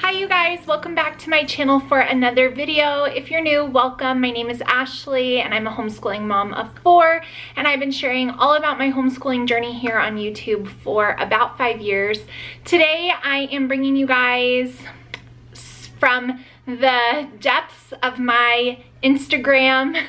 Hi you guys, welcome back to my channel for another video. If you're new, welcome. My name is Ashley and I'm a homeschooling mom of 4, and I've been sharing all about my homeschooling journey here on YouTube for about 5 years. Today I am bringing you guys from the depths of my Instagram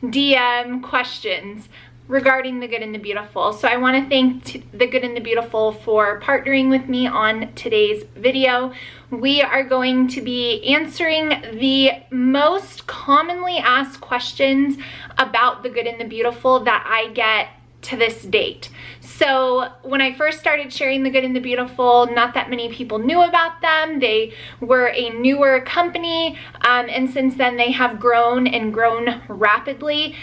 DM questions regarding the good and the beautiful. So I want to thank the good and the beautiful for partnering with me on today's video. We are going to be answering the most commonly asked questions about the good and the beautiful that I get to this date. So when I first started sharing the good and the beautiful, not that many people knew about them. They were a newer company, and since then they have grown and grown rapidly.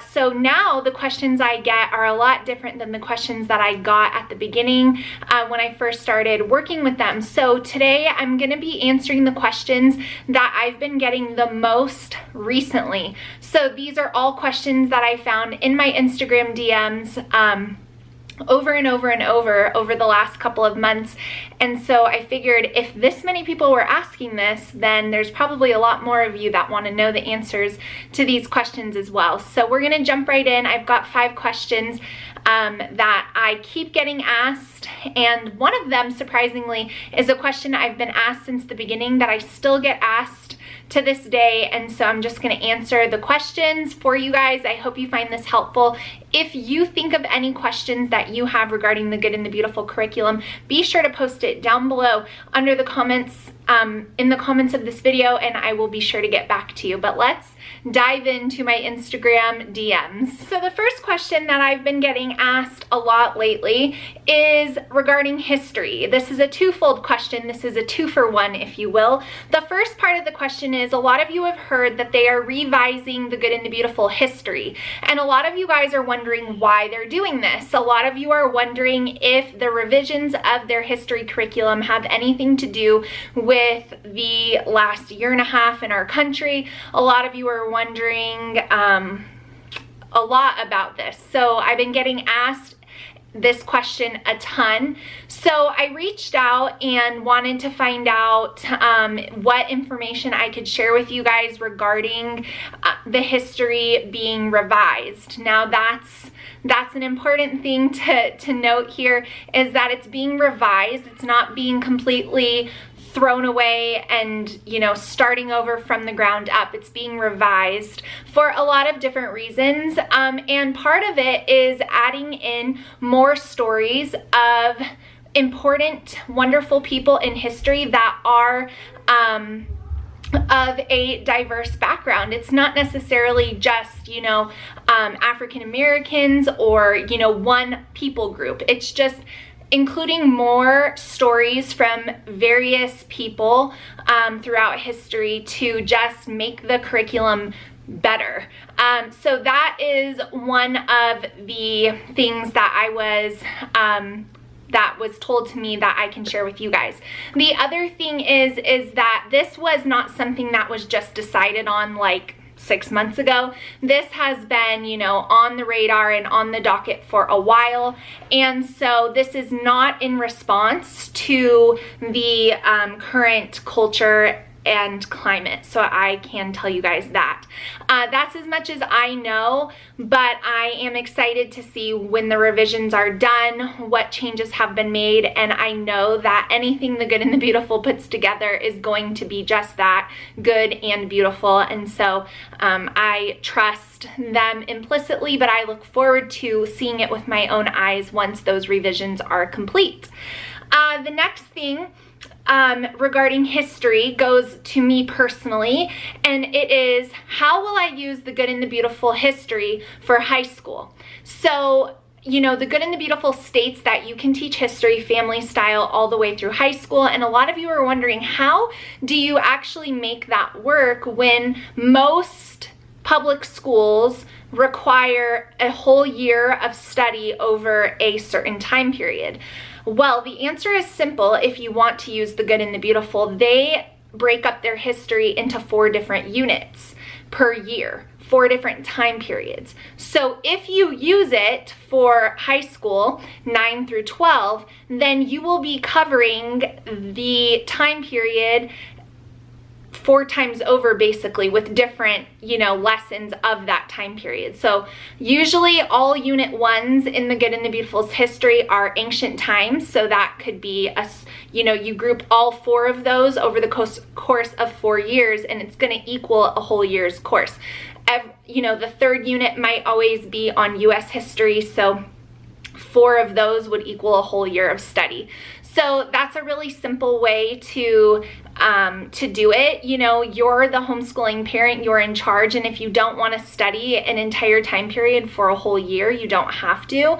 So now the questions I get are a lot different than the questions that I got at the beginning when I first started working with them. So today I'm going to be answering the questions that I've been getting the most recently. So these are all questions that I found in my Instagram DMs over and over the last couple of months. And so I figured if this many people were asking this, then there's probably a lot more of you that want to know the answers to these questions as well. So we're going to jump right in. I've got 5 questions that I keep getting asked, and one of them, surprisingly, is a question I've been asked since the beginning that I still get asked to this day. And so I'm just going to answer the questions for you guys. I hope you find this helpful. If you think of any questions that you have regarding the good and the beautiful curriculum, be sure to post it down below under the comments, in the comments of this video, and I will be sure to get back to you. But let's dive into my Instagram DMs. So the first question that I've been getting asked a lot lately is regarding history. This is a twofold question. This is a 2-for-1, if you will. The first part of the question is, a lot of you have heard that they are revising the good and the beautiful history, and a lot of you guys are wondering why they're doing this. A lot of you are wondering if the revisions of their history curriculum have anything to do with the last year and a half in our country. A lot of you are wondering a lot about this. So I've been getting asked this question a ton. So I reached out and wanted to find out what information I could share with you guys regarding the history being revised. Now that's an important thing to note here, is that it's being revised. It's not being completely thrown away and, you know, starting over from the ground up. It's being revised for a lot of different reasons, and part of it is adding in more stories of important, wonderful people in history that are of a diverse background. It's not necessarily just, you know, African Americans or, you know, one people group. It's just including more stories from various people throughout history to just make the curriculum better. So that is one of the things that was told to me that I can share with you guys. The other thing is that this was not something that was just decided on like 6 months ago. This has been, you know, on the radar and on the docket for a while. And so this is not in response to the current culture and climate. So I can tell you guys that. That's as much as I know, but I am excited to see when the revisions are done, what changes have been made, and I know that anything the good and the beautiful puts together is going to be just that, good and beautiful. And so I trust them implicitly, but I look forward to seeing it with my own eyes once those revisions are complete. The next thing regarding history goes to me personally, and it is, how will I use the good and the beautiful history for high school? So, you know, the good and the beautiful states that you can teach history family style all the way through high school, and a lot of you are wondering, how do you actually make that work when most public schools require a whole year of study over a certain time period? Well, the answer is simple. If you want to use the good and the beautiful, they break up their history into 4 different units. per year, 4 different time periods. So if you use it for high school, 9 through 12, then you will be covering the time period 4 times over, basically, with different, lessons of that time period. So usually all unit 1s in the Good and the Beautiful's history are ancient times. So that could be, you group all 4 of those over the course of 4 years, and it's going to equal a whole year's course. The 3rd unit might always be on US history. So 4 of those would equal a whole year of study. So that's a really simple way to do it. You're the homeschooling parent, you're in charge, and if you don't want to study an entire time period for a whole year, you don't have to.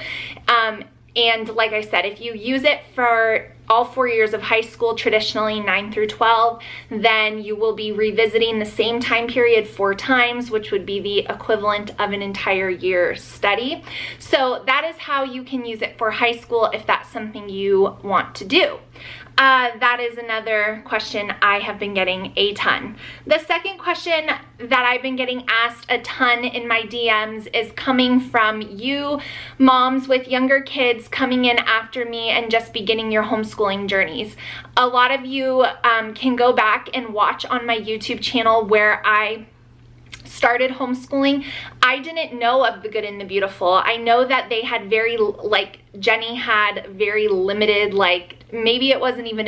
And like I said, if you use it for all 4 years of high school, traditionally 9 through 12, then you will be revisiting the same time period 4 times, which would be the equivalent of an entire year's study. So that is how you can use it for high school if that's something you want to do. That is another question I have been getting a ton. The second question that I've been getting asked a ton in my DMs is coming from you moms with younger kids coming in after me and just beginning your homeschooling journeys. A lot of you can go back and watch on my YouTube channel where I started homeschooling. I didn't know of the Good and the Beautiful. I know that they had Jenny had very limited, maybe it wasn't even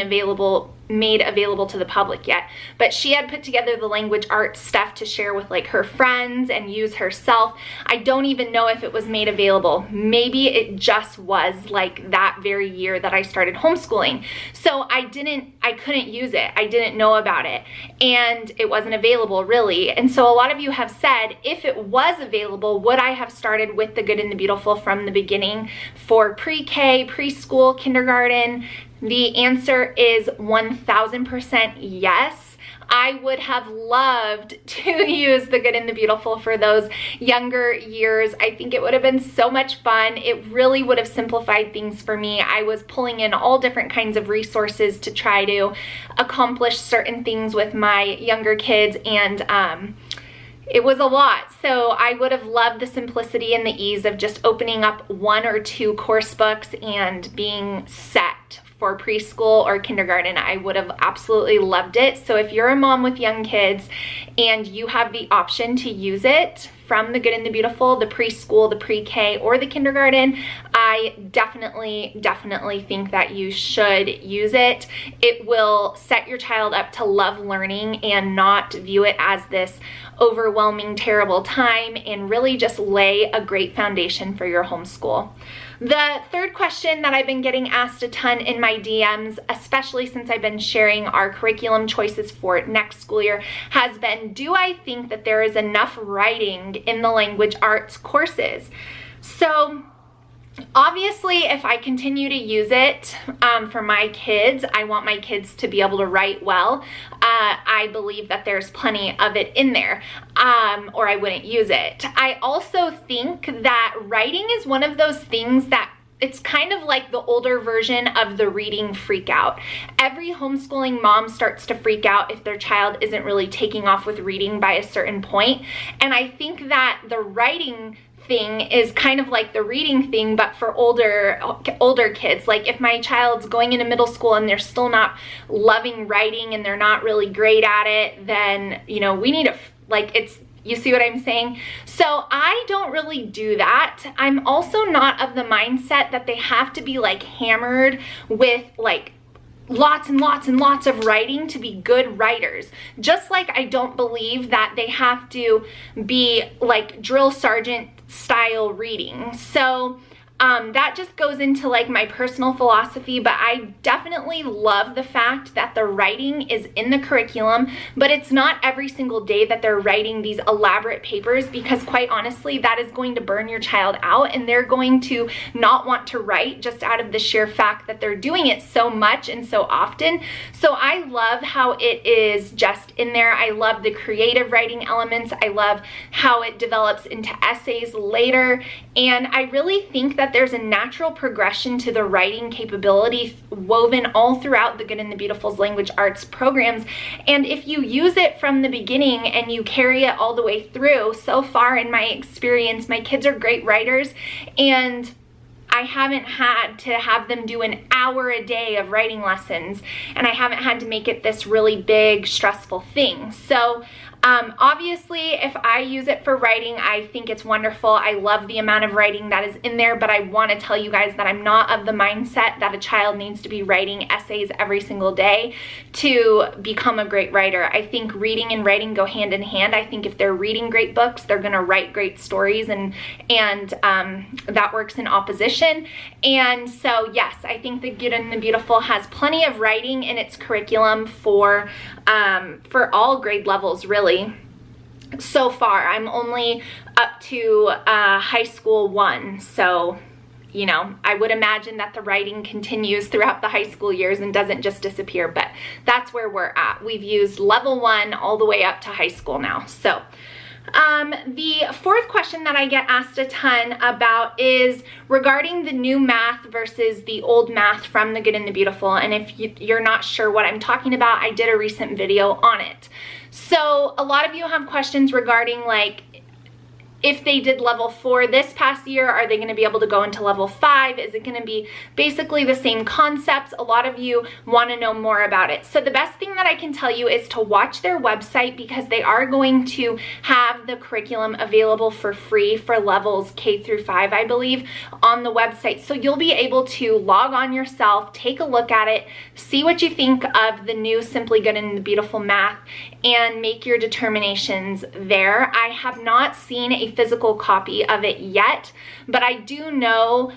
made available to the public yet, but she had put together the language arts stuff to share with her friends and use herself. I don't even know if it was made available. Maybe it just was that very year that I started homeschooling. So I couldn't use it. I didn't know about it, and it wasn't available really. And so a lot of you have said, if it was available, would I have started with the Good and the Beautiful from the beginning for pre-K, preschool, kindergarten? The answer is 1000% yes. I would have loved to use the Good and the Beautiful for those younger years. I think it would have been so much fun. It really would have simplified things for me. I was pulling in all different kinds of resources to try to accomplish certain things with my younger kids, and it was a lot. So I would have loved the simplicity and the ease of just opening up 1 or 2 course books and being set for preschool or kindergarten. I would have absolutely loved it. So if you're a mom with young kids and you have the option to use it from the Good and the Beautiful, the preschool, the pre-K, or the kindergarten, I definitely think that you should use it. It will set your child up to love learning and not view it as this overwhelming, terrible time, and really just lay a great foundation for your homeschool. The third question that I've been getting asked a ton in my DMs, especially since I've been sharing our curriculum choices for next school year, has been, do I think that there is enough writing in the language arts courses? So obviously, if I continue to use it for my kids, I want my kids to be able to write well. I believe that there's plenty of it in there, or I wouldn't use it. I also think that writing is one of those things that it's kind of like the older version of the reading freak out. Every homeschooling mom starts to freak out if their child isn't really taking off with reading by a certain point. And I think that the writing thing is kind of like the reading thing, but for older kids. Like if my child's going into middle school and they're still not loving writing and they're not really great at it, then, we need to, you see what I'm saying? So I don't really do that. I'm also not of the mindset that they have to be hammered with lots and lots and lots of writing to be good writers. Just like I don't believe that they have to be drill sergeant style reading. So that just goes into my personal philosophy, but I definitely love the fact that the writing is in the curriculum, but it's not every single day that they're writing these elaborate papers, because quite honestly, that is going to burn your child out, and they're going to not want to write just out of the sheer fact that they're doing it so much and so often. So I love how it is just in there. I love the creative writing elements. I love how it develops into essays later, and I really think that that there's a natural progression to the writing capability woven all throughout the Good and the Beautiful's language arts programs. And if you use it from the beginning and you carry it all the way through, so far in my experience, my kids are great writers, and I haven't had to have them do an hour a day of writing lessons, and I haven't had to make it this really big, stressful thing. So obviously, if I use it for writing, I think it's wonderful. I love the amount of writing that is in there, but I want to tell you guys that I'm not of the mindset that a child needs to be writing essays every single day to become a great writer. I think reading and writing go hand in hand. I think if they're reading great books, they're going to write great stories, and that works in opposition. And so, yes, I think the Good and the Beautiful has plenty of writing in its curriculum for all grade levels, really. So far, I'm only up to high school 1, so you know, I would imagine that the writing continues throughout the high school years and doesn't just disappear, but that's where we're at. We've used level 1 all the way up to high school now. So the fourth question that I get asked a ton about is regarding the new math versus the old math from the Good and the Beautiful. And if you're not sure what I'm talking about, I did a recent video on it. So a lot of you have questions regarding, like, if they did level 4 this past year, are they going to be able to go into level 5? Is it going to be basically the same concepts? A lot of you want to know more about it. So the best thing that I can tell you is to watch their website, because they are going to have the curriculum available for free for levels K through 5, I believe, on the website. So you'll be able to log on yourself, take a look at it, see what you think of the new Simply Good and the Beautiful math, and make your determinations there. I have not seen a physical copy of it yet, but I do know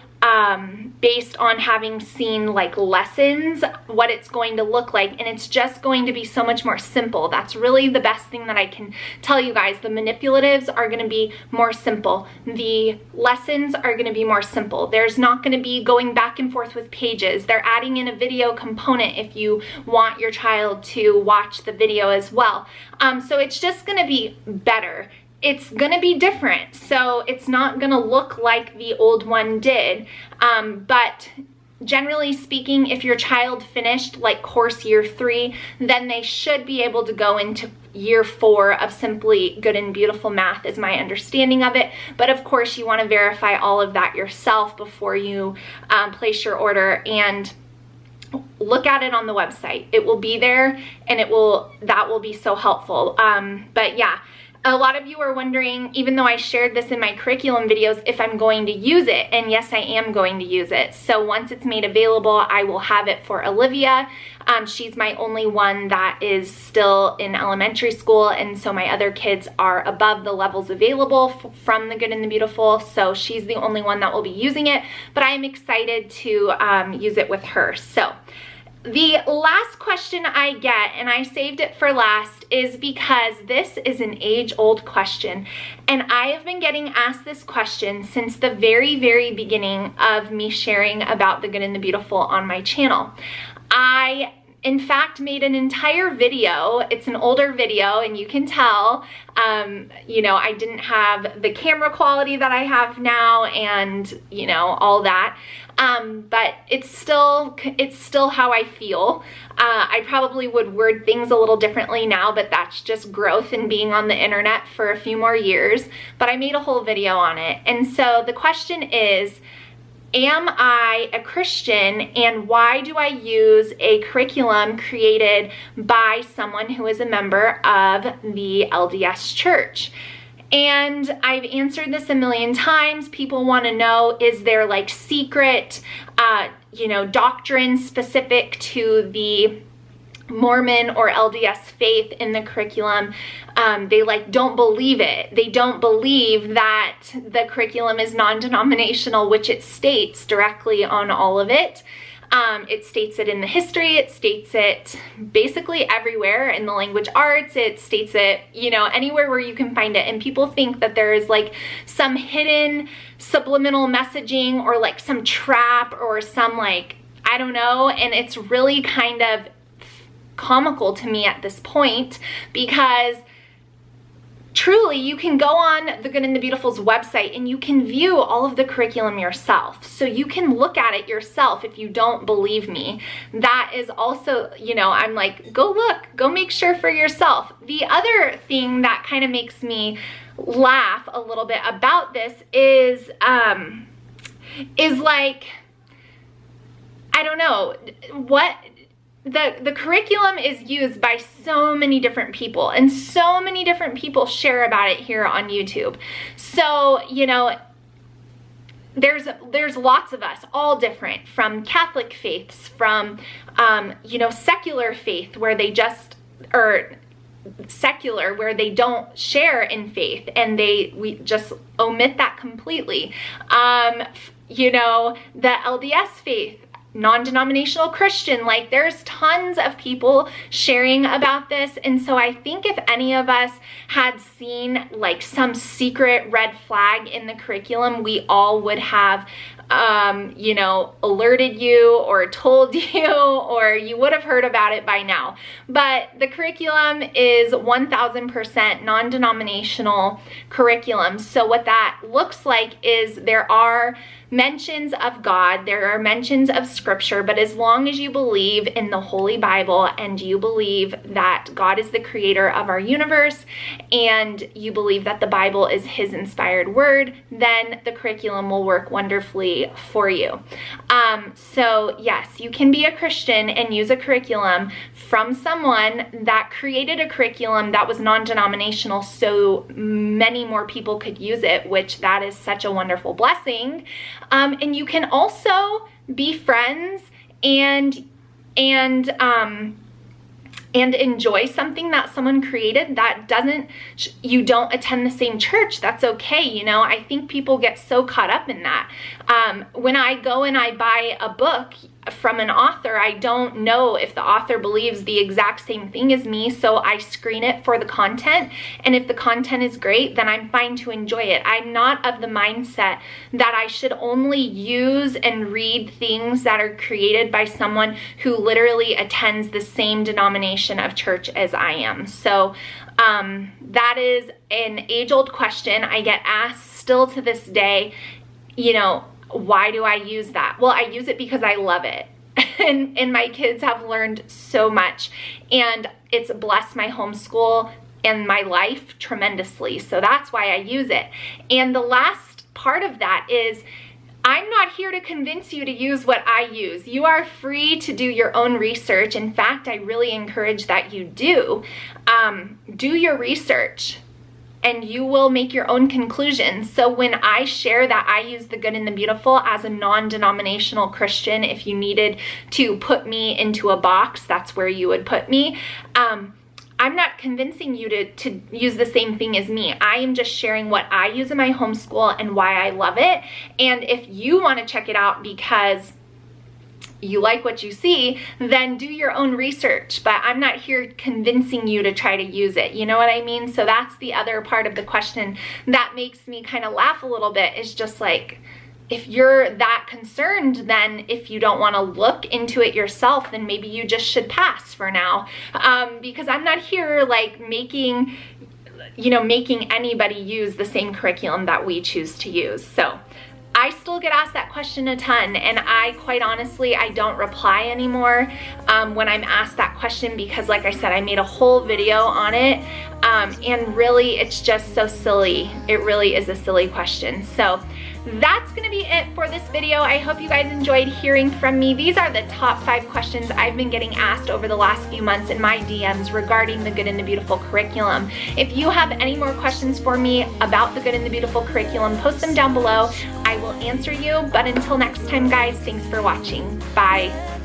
based on having seen like lessons what it's going to look like, and it's just going to be so much more simple. That's really the best thing that I can tell you guys. The manipulatives are going to be more simple. The lessons are going to be more simple. There's not going to be going back and forth with pages. They're adding in a video component if you want your child to watch the video as well. So it's just going to be better. It's going to be different, so it's not going to look like the old one did, but generally speaking, if your child finished like course year 3, then they should be able to go into year 4 of Simply Good and Beautiful math, is my understanding of it. But of course, you want to verify all of that yourself before you place your order, and look at it on the website. It will be there, and that will be so helpful. But yeah, a lot of you are wondering, even though I shared this in my curriculum videos, if I'm going to use it. And yes, I am going to use it. So once it's made available, I will have it for Olivia. She's my only one that is still in elementary school, and so my other kids are above the levels available from the Good and the Beautiful, so she's the only one that will be using it, but I'm excited to use it with her. So the last question I get, and I saved it for last, is because this is an age-old question, and I have been getting asked this question since the very, very beginning of me sharing about the Good and the Beautiful on my channel. I, in fact, made an entire video. It's an older video, and you can tell, you know, I didn't have the camera quality that I have now, and, you know, all that. But it's still how I feel. I probably would word things a little differently now, but that's just growth and being on the internet for a few more years. But I made a whole video on it. And so the question is, am I a Christian, and why do I use a curriculum created by someone who is a member of the LDS church? And I've answered this a million times. People want to know, is there like secret, you know, doctrine specific to the Mormon or LDS faith in the curriculum? They like don't believe it. They don't believe that the curriculum is non-denominational, which it states directly on all of it. It states it in the history, it states it basically everywhere in the language arts, it states it, you know, anywhere where you can find it. And people think that there is like some hidden subliminal messaging or like some trap or some like, I don't know. And it's really kind of comical to me at this point, because truly, you can go on the Good and the Beautiful's website and you can view all of the curriculum yourself. So you can look at it yourself if you don't believe me. That is also, you know, I'm like, go look, go make sure for yourself. The other thing that kind of makes me laugh a little bit about this is like, I don't know, what the curriculum is used by so many different people, and so many different people share about it here on YouTube. So, you know, there's lots of us, all different, from Catholic faiths, from you know, secular faith where they just, or secular where they don't share in faith and we just omit that completely. You know, the LDS faith, non-denominational Christian, like there's tons of people sharing about this. And so I think if any of us had seen like some secret red flag in the curriculum, we all would have you know, alerted you or told you, or you would have heard about it by now. But the curriculum is 1000% non-denominational curriculum. So what that looks like is there are mentions of God, there are mentions of scripture, but as long as you believe in the Holy Bible and you believe that God is the creator of our universe and you believe that the Bible is his inspired word, then the curriculum will work wonderfully for you. So yes, you can be a Christian and use a curriculum from someone that created a curriculum that was non-denominational so many more people could use it, which that is such a wonderful blessing. And you can also be friends and enjoy something that someone created that you don't attend the same church. That's okay. You know, I think people get so caught up in that. When I go and I buy a book from an author, I don't know if the author believes the exact same thing as me, so I screen it for the content, and if the content is great, then I'm fine to enjoy it. I'm not of the mindset that I should only use and read things that are created by someone who literally attends the same denomination of church as I am. So that is an age-old question I get asked still to this day, you know, why do I use that? Well, I use it because I love it. And my kids have learned so much, and it's blessed my homeschool and my life tremendously. So that's why I use it. And the last part of that is, I'm not here to convince you to use what I use. You are free to do your own research. In fact, I really encourage that you do. Do your research, and you will make your own conclusions. So when I share that I use the Good and the Beautiful as a non-denominational Christian, if you needed to put me into a box, that's where you would put me. I'm not convincing you to use the same thing as me. I am just sharing what I use in my homeschool and why I love it. And if you want to check it out because you like what you see, then do your own research. But I'm not here convincing you to try to use it. You know what I mean? So that's the other part of the question that makes me kind of laugh a little bit, is just like, if you're that concerned, then if you don't want to look into it yourself, then maybe you just should pass for now. Because I'm not here like making anybody use the same curriculum that we choose to use. So I still get asked that question a ton, and I quite honestly, I don't reply anymore when I'm asked that question, because like I said, I made a whole video on it, and really it's just so silly. It really is a silly question. So that's gonna be it for this video. I hope you guys enjoyed hearing from me. These are the top 5 questions I've been getting asked over the last few months in my DMs regarding the Good and the Beautiful curriculum. If you have any more questions for me about the Good and the Beautiful curriculum, post them down below. I will answer you. But until next time, guys, thanks for watching. Bye.